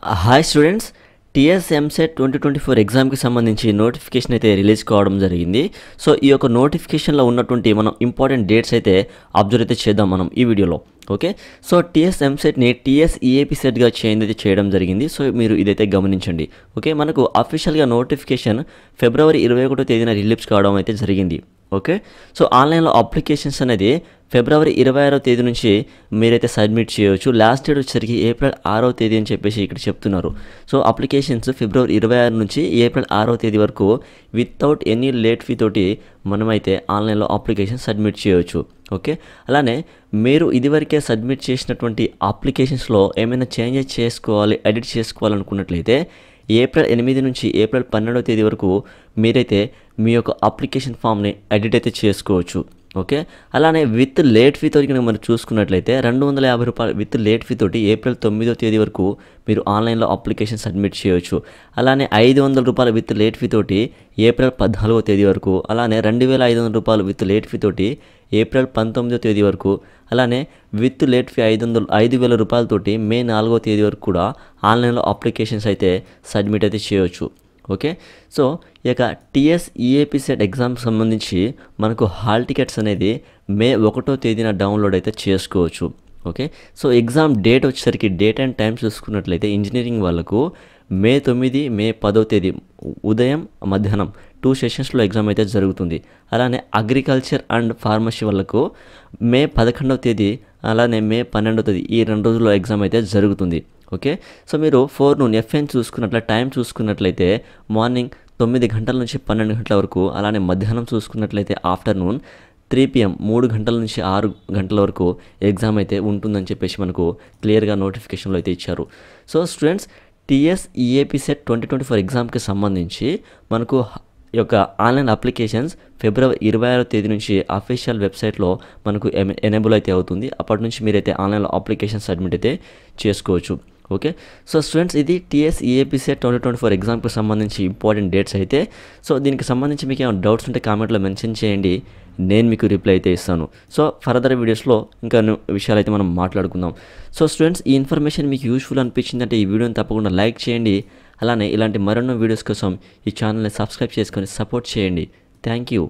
Hi students, TS EAMCET 2024 ఎగ్జామ్కి సంబంధించి notification అయితే రిలీజ్ కావడం జరిగింది. సో ఈ యొక్క నోటిఫికేషన్లో ఉన్నటువంటి మనం ఇంపార్టెంట్ డేట్స్ అయితే అబ్జర్వ్ అయితే చేద్దాం మనం ఈ వీడియోలో. ఓకే, సో టీఎస్ ఎంసెట్ని టీఎస్ ఈఏపీ సెట్గా చేంజ్ అయితే చేయడం జరిగింది. సో మీరు ఇదైతే గమనించండి. ఓకే, మనకు అఫీషియల్గా నోటిఫికేషన్ ఫిబ్రవరి 21వ తేదీన రిలీజ్ కావడం అయితే జరిగింది. ఓకే, సో ఆన్లైన్లో అప్లికేషన్స్ అనేది ఫిబ్రవరి 26వ తేదీ నుంచి మీరైతే సబ్మిట్ చేయవచ్చు. లాస్ట్ డేట్ వచ్చేసరికి ఏప్రిల్ 6వ తేదీ అని చెప్పేసి ఇక్కడ చెప్తున్నారు. సో అప్లికేషన్స్ ఫిబ్రవరి 26 నుంచి ఏప్రిల్ 6వ తేదీ వరకు వితౌట్ ఎనీ లేట్ ఫీ తోటి మనమైతే ఆన్లైన్లో అప్లికేషన్ సబ్మిట్ చేయవచ్చు. ఓకే, అలానే మీరు ఇదివరకే సబ్మిట్ చేసినటువంటి అప్లికేషన్స్లో ఏమైనా చేంజెస్ చేసుకోవాలి, ఎడిట్ చేసుకోవాలనుకున్నట్లయితే ఏప్రిల్ 8 నుంచి ఏప్రిల్ 12వ తేదీ వరకు మీరైతే మీ యొక్క అప్లికేషన్ ఫామ్ని ఎడిట్ అయితే చేసుకోవచ్చు. ఓకే, అలానే విత్ లేట్ ఫీ తోటి కనుక మనం చూసుకున్నట్లయితే ₹250 విత్ లేట్ ఫీ తోటి ఏప్రిల్ 9వ తేదీ వరకు మీరు ఆన్లైన్లో అప్లికేషన్ సబ్మిట్ చేయవచ్చు. అలానే ₹500 విత్ లేట్ ఫీ తోటి ఏప్రిల్ 14వ తేదీ వరకు, అలానే ₹2500 విత్ లేట్ ఫీ తోటి ఏప్రిల్ 19వ తేదీ వరకు, అలానే విత్ లేట్ ఫీ ₹5,000 తోటి మే 4వ తేదీ వరకు కూడా ఆన్లైన్లో అప్లికేషన్స్ అయితే సబ్మిట్ అయితే చేయవచ్చు. ఓకే, సో ఈ యొక్క టీఎస్ ఈఏపీ సెట్ ఎగ్జామ్కి సంబంధించి మనకు హాల్ టికెట్స్ అనేది మే 1వ తేదీన డౌన్లోడ్ అయితే చేసుకోవచ్చు. ఓకే, సో ఎగ్జామ్ డేట్ వచ్చేసరికి డేట్ అండ్ టైం చూసుకున్నట్లయితే ఇంజనీరింగ్ వాళ్ళకు మే 9, మే 10వ తేదీ ఉదయం మధ్యాహ్నం 2 సెషన్స్లో ఎగ్జామ్ అయితే జరుగుతుంది. అలానే అగ్రికల్చర్ అండ్ ఫార్మసీ వాళ్ళకు మే 11వ తేదీ అలానే మే 12వ తేదీ ఈ 2 రోజుల్లో ఎగ్జామ్ అయితే జరుగుతుంది. ఓకే, సో మీరు ఫోర్నూన్ ఎఫ్ఎన్ టైం చూసుకున్నట్లయితే మార్నింగ్ 9 గంటల నుంచి 12 గంటల వరకు, అలానే మధ్యాహ్నం చూసుకున్నట్లయితే ఆఫ్టర్నూన్ 3 PM 3 గంటల నుంచి 6 గంటల వరకు ఎగ్జామ్ అయితే ఉంటుందని చెప్పేసి మనకు క్లియర్గా నోటిఫికేషన్లో అయితే ఇచ్చారు. So students, TS EAP set 2024 ఎగ్జామ్కి సంబంధించి మనకు ఈ యొక్క ఆన్లైన్ అప్లికేషన్స్ ఫిబ్రవరి 26వ తేదీ నుంచి అఫీషియల్ వెబ్సైట్లో మనకు ఎనేబుల్ అయితే అవుతుంది. అప్పటి నుంచి మీరైతే ఆన్లైన్లో అప్లికేషన్ సబ్మిట్ అయితే చేసుకోవచ్చు. ఓకే, సో స్టూడెంట్స్, ఇది టీఎస్ ఈఏపీ సెట్ 2024 ఎగ్జామ్కి సంబంధించి ఇంపార్టెంట్ డేట్స్ అయితే. సో దీనికి సంబంధించి మీకు ఏమైనా డౌట్స్ ఉంటే కామెంట్లో మెన్షన్ చేయండి, నేను మీకు రిప్లై అయితే ఇస్తాను. సో ఫర్దర్ వీడియోస్లో ఇంకా విషయాలు అయితే మనం మాట్లాడుకుందాం. సో స్టూడెంట్స్, ఈ ఇన్ఫర్మేషన్ మీకు యూస్ఫుల్ అనిపించిందంటే ఈ వీడియోని తప్పకుండా లైక్ చేయండి. అలానే ఇలాంటి మరెన్నో వీడియోస్ కోసం ఈ ఛానల్ని సబ్స్క్రైబ్ చేసుకొని సపోర్ట్ చేయండి. Thank you.